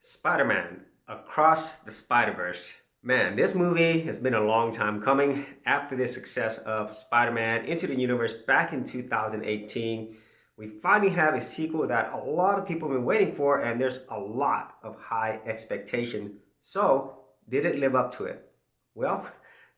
Spider-Man Across the Spider-Verse. Man, this movie has been a long time coming. After the success of Spider-Man Into the Universe back in 2018, we finally have a sequel that a lot of people have been waiting for, and there's a lot of high expectation. So, did it live up to it? Well,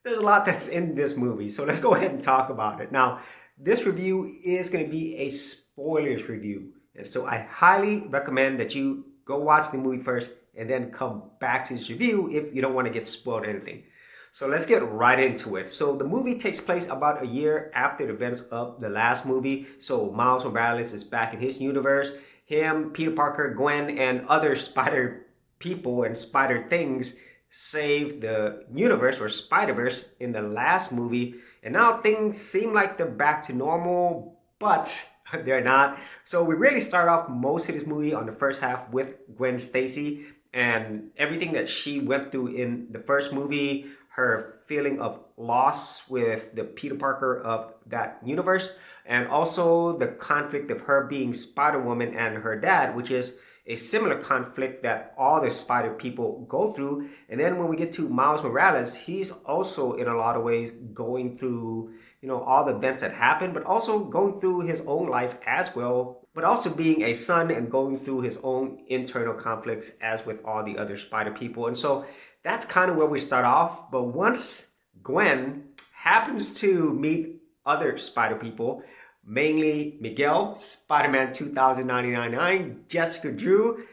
there's a lot that's in this movie, so let's go ahead and talk about it. Now, this review is going to be a spoilers review, and so I highly recommend that you go watch the movie first and then come back to this review if you don't want to get spoiled or anything. So let's get right into it. So the movie takes place about a year after the events of the last movie. So Miles Morales is back in his universe. Him, Peter Parker, Gwen, and other spider people and spider things saved the universe or Spider-Verse in the last movie. And now things seem like they're back to normal, but they're not. So we really start off most of this movie on the first half with Gwen Stacy and everything that she went through in the first movie, her feeling of loss with the Peter Parker of that universe, and also the conflict of her being Spider-Woman and her dad, which is a similar conflict that all the spider people go through. And then when we get to Miles Morales, he's also in a lot of ways going through, all the events that happen, but also going through his own life as well, but also being a son and going through his own internal conflicts as with all the other spider people. And so that's kind of where we start off. But once Gwen happens to meet other spider people, mainly Miguel, Spider-Man 2099, Jessica Drew,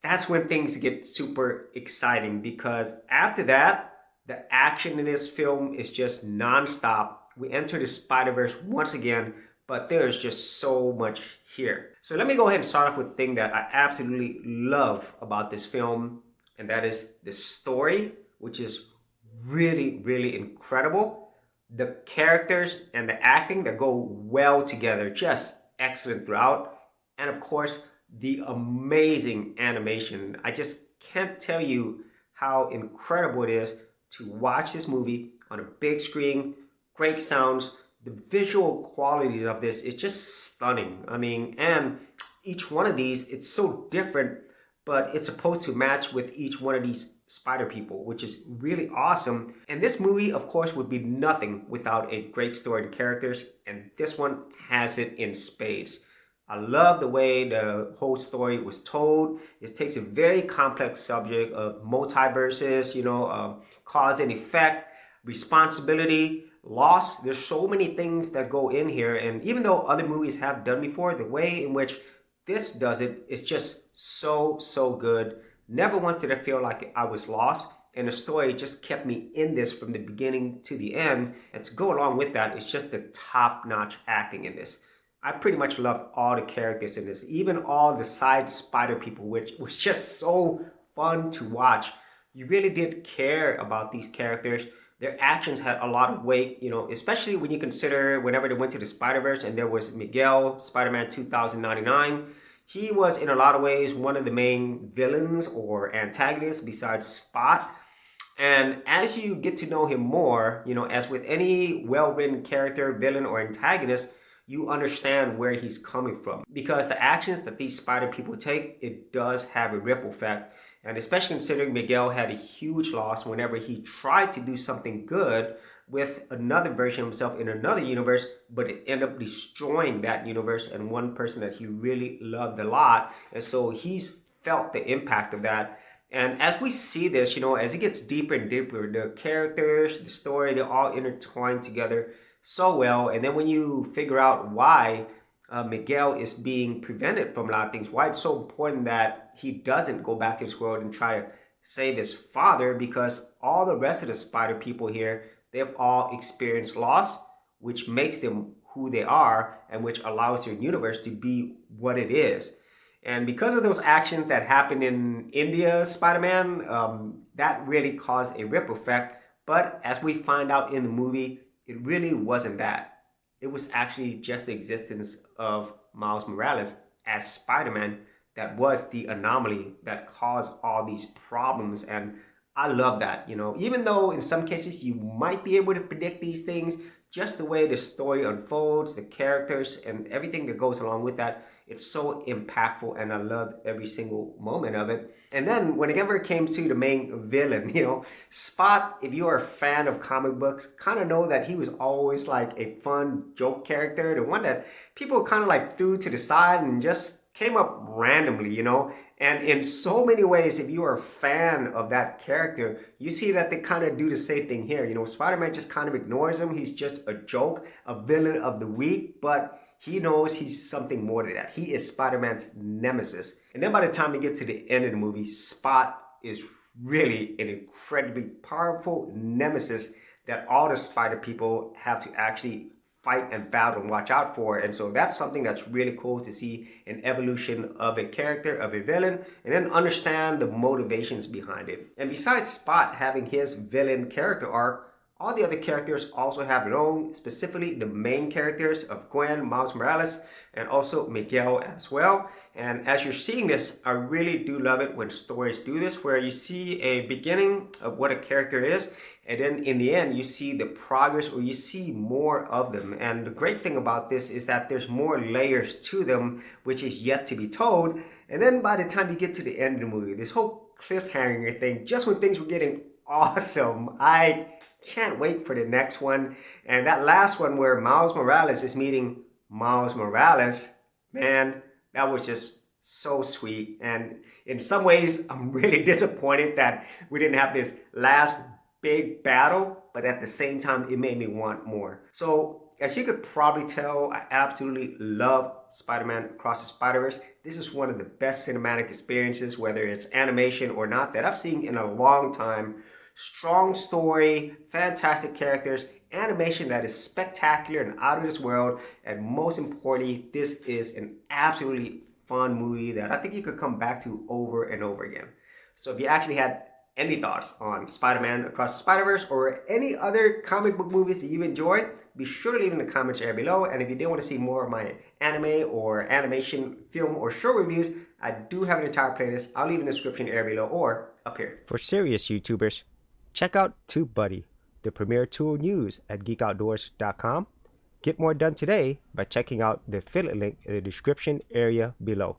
that's when things get super exciting, because after that, the action in this film is just non-stop. We enter the Spider-Verse once again, but there's just so much here. So let me go ahead and start off with the thing that I absolutely love about this film, and that is the story, which is really, really incredible. The characters and the acting that go well together, just excellent throughout. And of course, the amazing animation. I just can't tell you how incredible it is to watch this movie on a big screen, great sounds. The visual quality of this is just stunning. I mean, and each one of these, it's so different, but it's supposed to match with each one of these spider people, which is really awesome. And this movie, of course, would be nothing without a great story and characters, and this one has it in spades. I love the way the whole story was told. It takes a very complex subject of multiverses, cause and effect, responsibility, loss. There's so many things that go in here, and even though other movies have done before, the way in which this does it is just so good. Never once did I feel like I was lost, and the story just kept me in this from the beginning to the end. And to go along with that, it's just the top-notch acting in this. I pretty much loved all the characters in this, even all the side spider people, which was just so fun to watch. You really did care about these characters. Their actions had a lot of weight, especially when you consider whenever they went to the Spider-Verse and there was Miguel, Spider-Man 2099. He was in a lot of ways one of the main villains or antagonists besides Spot. And as you get to know him more, as with any well-written character, villain, or antagonist, you understand where he's coming from. Because the actions that these spider people take, it does have a ripple effect. And especially considering Miguel had a huge loss whenever he tried to do something good with another version of himself in another universe, but it ended up destroying that universe and one person that he really loved a lot. And so he's felt the impact of that. And as we see this, as it gets deeper and deeper, the characters, the story, they're all intertwined together so well. And then when you figure out why Miguel is being prevented from a lot of things, why it's so important that he doesn't go back to this world and try to save his father, because all the rest of the spider people here, they've all experienced loss, which makes them who they are and which allows their universe to be what it is. And because of those actions that happened in India, Spider-Man, that really caused a ripple effect. But as we find out in the movie, it really wasn't that. It was actually just the existence of Miles Morales as Spider-Man that was the anomaly that caused all these problems. And I love that, even though in some cases you might be able to predict these things, just the way the story unfolds, the characters, and everything that goes along with that, it's so impactful, and I loved every single moment of it. And then whenever it came to the main villain, Spot, if you are a fan of comic books, kind of know that he was always like a fun joke character, the one that people kind of like threw to the side and just came up randomly, And in so many ways, if you are a fan of that character, you see that they kind of do the same thing here. Spider-Man just kind of ignores him. He's just a joke, a villain of the week, but he knows he's something more than that. He is Spider-Man's nemesis. And then by the time we get to the end of the movie, Spot is really an incredibly powerful nemesis that all the Spider people have to actually fight and battle and watch out for. And so that's something that's really cool to see, an evolution of a character, of a villain, and then understand the motivations behind it. And besides Spot having his villain character arc, all the other characters also have their own, specifically the main characters of Gwen, Miles Morales, and also Miguel as well. And as you're seeing this, I really do love it when stories do this, where you see a beginning of what a character is, and then in the end, you see the progress, or you see more of them. And the great thing about this is that there's more layers to them, which is yet to be told. And then by the time you get to the end of the movie, this whole cliffhanger thing, just when things were getting awesome, I can't wait for the next one. And that last one where Miles Morales is meeting Miles Morales, man, that was just so sweet. And in some ways, I'm really disappointed that we didn't have this last big battle, but at the same time, it made me want more. So as you could probably tell, I absolutely love Spider-Man Across the Spider-Verse. This is one of the best cinematic experiences, whether it's animation or not, that I've seen in a long time. Strong story, fantastic characters, animation that is spectacular and out of this world, and most importantly, this is an absolutely fun movie that I think you could come back to over and over again. So if you actually had any thoughts on Spider-Man Across the Spider-Verse or any other comic book movies that you've enjoyed, be sure to leave in the comments area below. And if you did want to see more of my anime or animation, film, or show reviews, I do have an entire playlist. I'll leave in the description area below or up here. For serious YouTubers, check out TubeBuddy, the premier tool news at geekoutdoors.com. Get more done today by checking out the affiliate link in the description area below.